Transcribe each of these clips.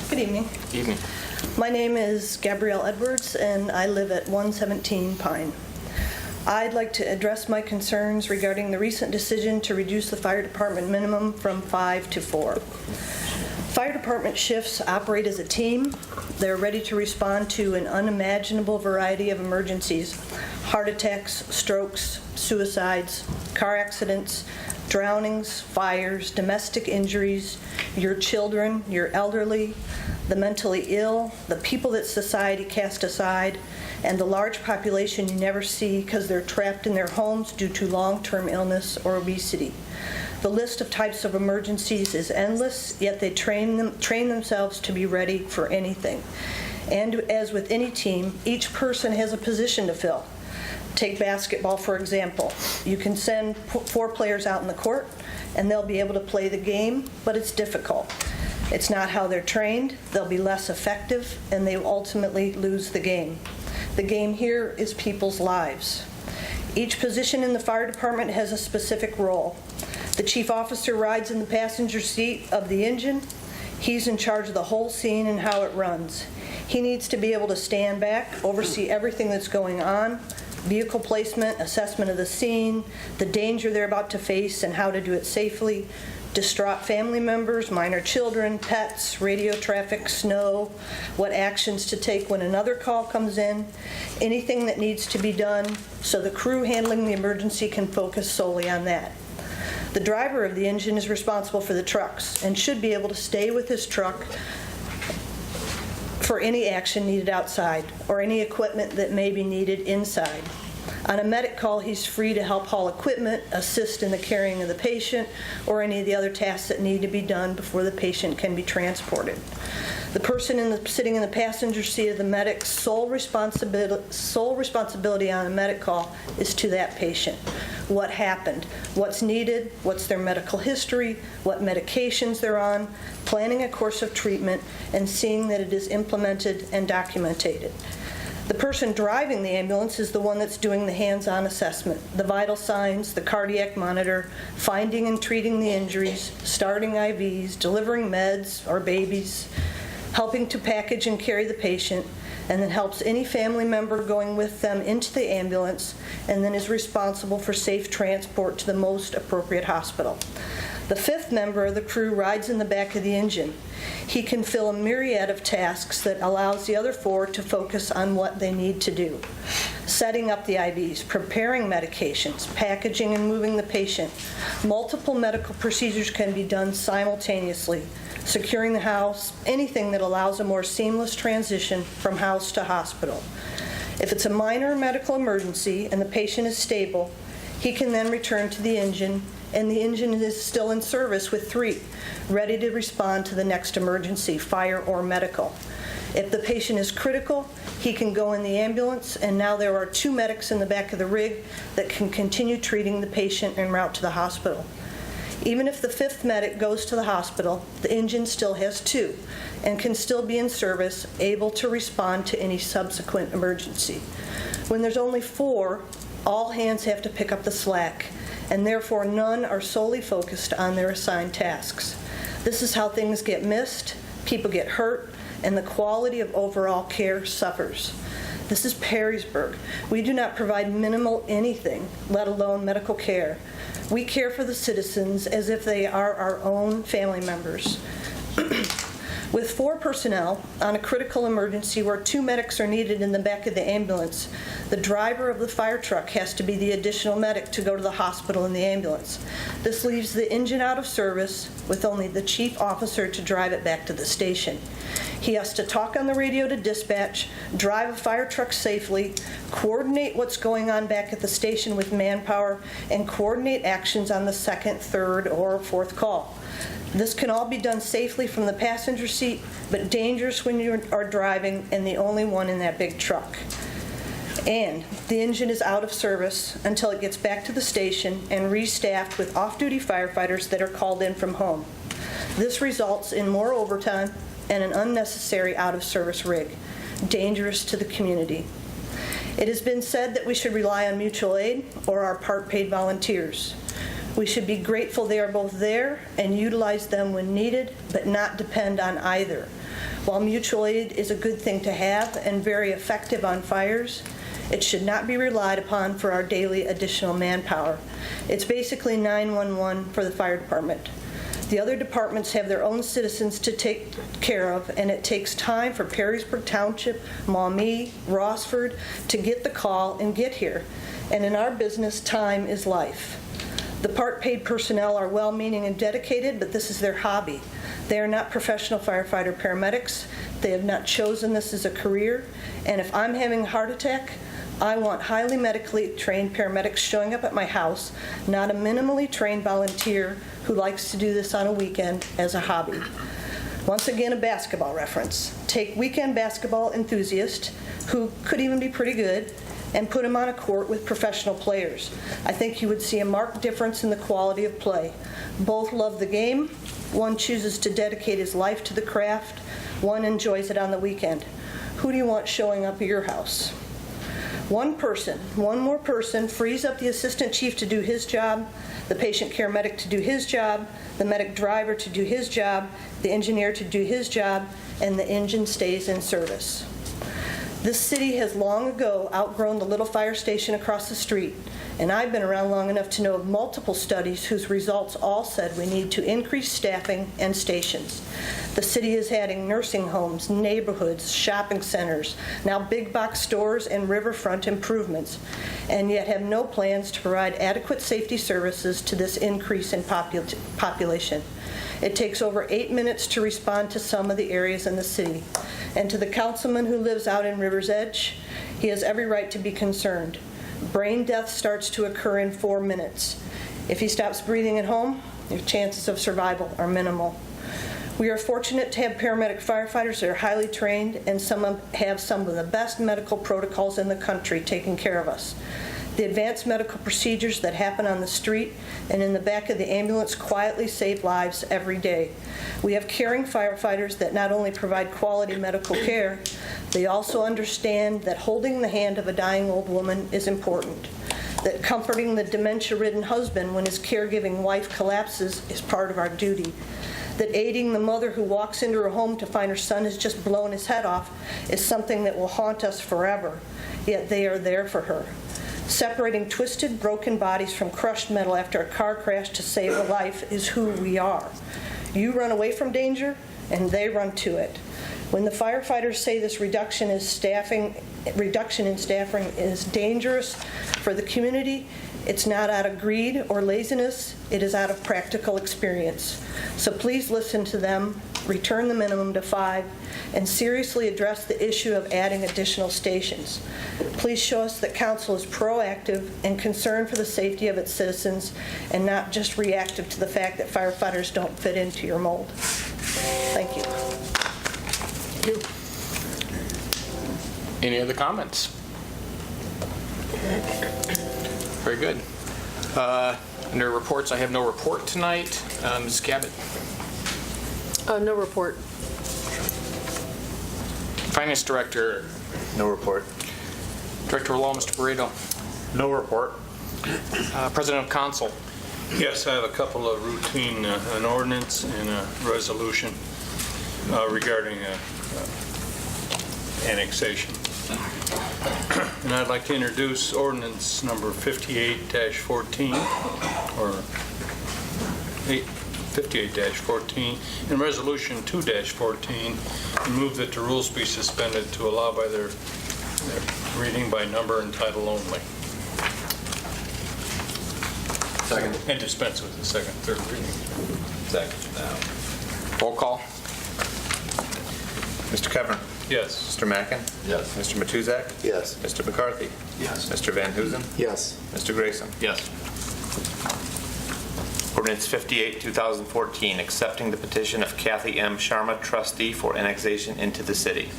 Good evening. Evening. My name is Gabrielle Edwards, and I live at 117 Pine. I'd like to address my concerns regarding the recent decision to reduce the fire department minimum from 5 to 4. Fire department shifts operate as a team. They're ready to respond to an unimaginable variety of emergencies: heart attacks, strokes, suicides, car accidents, drownings, fires, domestic injuries, your children, your elderly, the mentally ill, the people that society cast aside, and the large population you never see because they're trapped in their homes due to long-term illness or obesity. The list of types of emergencies is endless, yet they train themselves to be ready for anything. And as with any team, each person has a position to fill. Take basketball, for example. You can send 4 players out in the court, and they'll be able to play the game, but it's difficult. It's not how they're trained. They'll be less effective, and they will ultimately lose the game. The game here is people's lives. Each position in the fire department has a specific role. The chief officer rides in the passenger seat of the engine. He's in charge of the whole scene and how it runs. He needs to be able to stand back, oversee everything that's going on: vehicle placement, assessment of the scene, the danger they're about to face and how to do it safely, distraught family members, minor children, pets, radio traffic, snow, what actions to take when another call comes in, anything that needs to be done so the crew handling the emergency can focus solely on that. The driver of the engine is responsible for the trucks and should be able to stay with his truck for any action needed outside or any equipment that may be needed inside. On a medic call, he's free to help haul equipment, assist in the carrying of the patient, or any of the other tasks that need to be done before the patient can be transported. The person sitting in the passenger seat of the medic's sole responsibility on a medic call is to that patient. What happened, what's needed, what's their medical history, what medications they're on, planning a course of treatment, and seeing that it is implemented and documented. The person driving the ambulance is the one that's doing the hands-on assessment, the vital signs, the cardiac monitor, finding and treating the injuries, starting IVs, delivering meds or babies, helping to package and carry the patient, and then helps any family member going with them into the ambulance, and then is responsible for safe transport to the most appropriate hospital. The 5th member of the crew rides in the back of the engine. He can fill a myriad of tasks that allows the other 4 to focus on what they need to do. Setting up the IVs, preparing medications, packaging and moving the patient. Multiple medical procedures can be done simultaneously. Securing the house, anything that allows a more seamless transition from house to hospital. If it's a minor medical emergency and the patient is stable, he can then return to the engine, and the engine is still in service with 3, ready to respond to the next emergency, fire or medical. If the patient is critical, he can go in the ambulance, and now there are 2 medics in the back of the rig that can continue treating the patient en route to the hospital. Even if the 5th medic goes to the hospital, the engine still has 2 and can still be in service, able to respond to any subsequent emergency. When there's only 4, all hands have to pick up the slack, and therefore none are solely focused on their assigned tasks. This is how things get missed, people get hurt, and the quality of overall care suffers. This is Perrysburg. We do not provide minimal anything, let alone medical care. We care for the citizens as if they are our own family members. With 4 personnel on a critical emergency where 2 medics are needed in the back of the ambulance, the driver of the fire truck has to be the additional medic to go to the hospital in the ambulance. This leaves the engine out of service with only the chief officer to drive it back to the station. He has to talk on the radio to dispatch, drive a fire truck safely, coordinate what's going on back at the station with manpower, and coordinate actions on the 2nd, 3rd, or 4th call. This can all be done safely from the passenger seat, but dangerous when you are driving and the only one in that big truck. And the engine is out of service until it gets back to the station and restaffed with off-duty firefighters that are called in from home. This results in more overtime and an unnecessary out-of-service rig, dangerous to the community. It has been said that we should rely on mutual aid or our part-paid volunteers. We should be grateful they are both there and utilize them when needed, but not depend on either. While mutual aid is a good thing to have and very effective on fires, it should not be relied upon for our daily additional manpower. It's basically 911 for the fire department. The other departments have their own citizens to take care of, and it takes time for Perrysburg Township, Maumee, Rossford to get the call and get here. And in our business, time is life. The part-paid personnel are well-meaning and dedicated, but this is their hobby. They are not professional firefighter paramedics. They have not chosen this as a career. And if I'm having a heart attack, I want highly medically trained paramedics showing up at my house, not a minimally trained volunteer who likes to do this on a weekend as a hobby. Once again, a basketball reference. Take weekend basketball enthusiast, who could even be pretty good, and put him on a court with professional players. I think you would see a marked difference in the quality of play. Both love the game. One chooses to dedicate his life to the craft. One enjoys it on the weekend. Who do you want showing up at your house? One more person frees up the assistant chief to do his job, the patient care medic to do his job, the medic driver to do his job, the engineer to do his job, and the engine stays in service. This city has long ago outgrown the little fire station across the street, and I've been around long enough to know of multiple studies whose results all said we need to increase staffing and stations. The city is adding nursing homes, neighborhoods, shopping centers, now big box stores and riverfront improvements, and yet have no plans to provide adequate safety services to this increase in population. It takes over 8 minutes to respond to some of the areas in the city. And to the councilman who lives out in River's Edge, he has every right to be concerned. Brain death starts to occur in 4 minutes. If he stops breathing at home, your chances of survival are minimal. We are fortunate to have paramedic firefighters that are highly trained, and have some of the best medical protocols in the country taking care of us. The advanced medical procedures that happen on the street and in the back of the ambulance quietly save lives every day. We have caring firefighters that not only provide quality medical care, they also understand that holding the hand of a dying old woman is important, that comforting the dementia-ridden husband when his caregiving wife collapses is part of our duty, that aiding the mother who walks into her home to find her son has just blown his head off is something that will haunt us forever, yet they are there for her. Separating twisted, broken bodies from crushed metal after a car crash to save a life is who we are. You run away from danger, and they run to it. When the firefighters say this reduction in staffing is dangerous for the community, it's not out of greed or laziness, it is out of practical experience. So please listen to them, return the minimum to 5, and seriously address the issue of adding additional stations. Please show us that council is proactive and concerned for the safety of its citizens and not just reactive to the fact that firefighters don't fit into your mold. Thank you. Thank you. Any other comments? Very good. Under reports, I have no report tonight. Ms. Cabot. No report. Finance Director. No report. Director of Law, Mr. Burrito. No report. President of Council. Yes, I have a couple of routine, an ordinance and a resolution regarding annexation. And I'd like to introduce ordinance number 58-14, or 58-14, and resolution 2-14, and move that the rules be suspended to allow by their reading by number and title only. Second. And dispense with the second, third reading. Second now. Roll call. Mr. Kevner. Yes. Mr. Mackin. Yes. Mr. Matuzak. Yes. Mr. McCarthy. Yes. Mr. Van Huzen. Yes. Mr. Grayson. Yes. Ordinance 58, 2014, accepting the petition of Kathy M. Sharma, trustee for annexation into the city.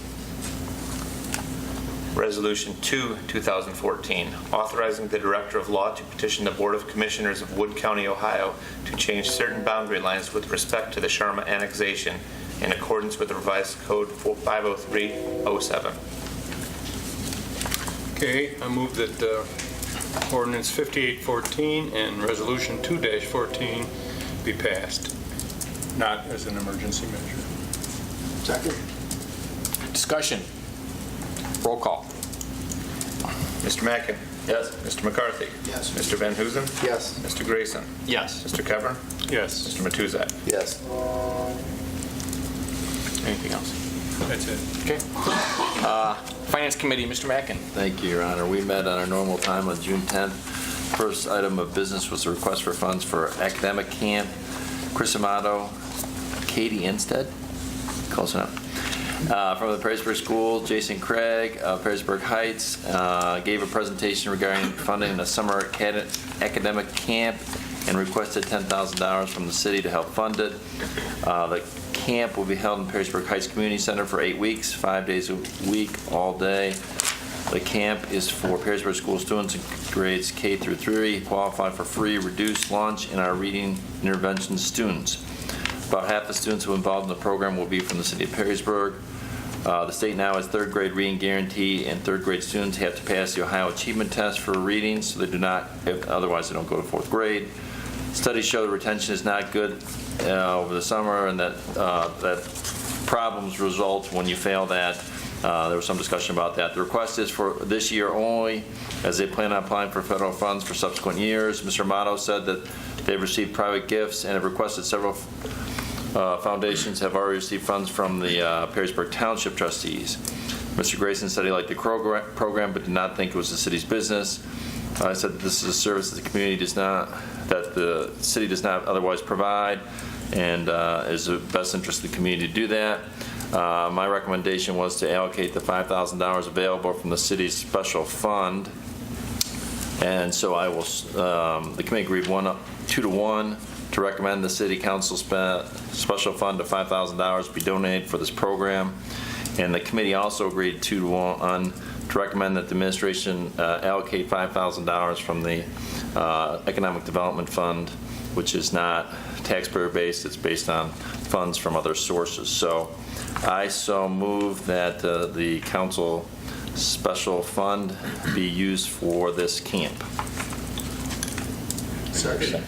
Resolution 2, 2014, authorizing the Director of Law to petition the Board of Commissioners of Wood County, Ohio to change certain boundary lines with respect to the Sharma annexation in accordance with the revised code 50307. Okay, I move that ordinance 58-14 and resolution 2-14 be passed, not as an emergency measure. Second. Discussion. Roll call. Mr. Mackin? Yes. Mr. McCarthy? Yes. Mr. Van Huzen? Yes. Mr. Grayson? Yes. Mr. Kevner? Yes. Mr. Matuzak? Yes. Anything else? That's it. Okay. Finance Committee, Mr. Mackin. Thank you, Your Honor. We met on our normal time on June 10th. First item of business was a request for funds for academic camp. Chris Amato, Katie Instead, close enough. From the Perrysburg School, Jason Craig, Perrysburg Heights, gave a presentation regarding funding the summer academic camp and requested $10,000 from the city to help fund it. The camp will be held in Perrysburg Heights Community Center for 8 weeks, 5 days a week, all day. The camp is for Perrysburg School students in grades K through 3, qualify for free reduced lunch, and our reading intervention students. About half the students who are involved in the program will be from the city of Perrysburg. The state now has third grade reading guarantee, and third grade students have to pass the Ohio Achievement Test for reading, so they do not, otherwise they don't go to fourth grade. Studies show the retention is not good over the summer, and that problems result when you fail that. There was some discussion about that. The request is for this year only, as they plan on applying for federal funds for subsequent years. Mr. Amato said that they've received private gifts and have requested several foundations have already received funds from the Perrysburg Township trustees. Mr. Grayson said he liked the program but did not think it was the city's business. I said that this is a service that the community does not, that the city does not otherwise provide, and is the best interest of the community to do that. My recommendation was to allocate the $5,000 available from the city's special fund, and so I will. The committee agreed 2-to-1 to recommend the city council special fund of $5,000 be donated for this program, and the committee also agreed 2-to-1 to recommend that the administration allocate $5,000 from the Economic Development Fund, which is not taxpayer-based, it's based on funds from other sources. So I so move that the council special fund be used for this camp. Second.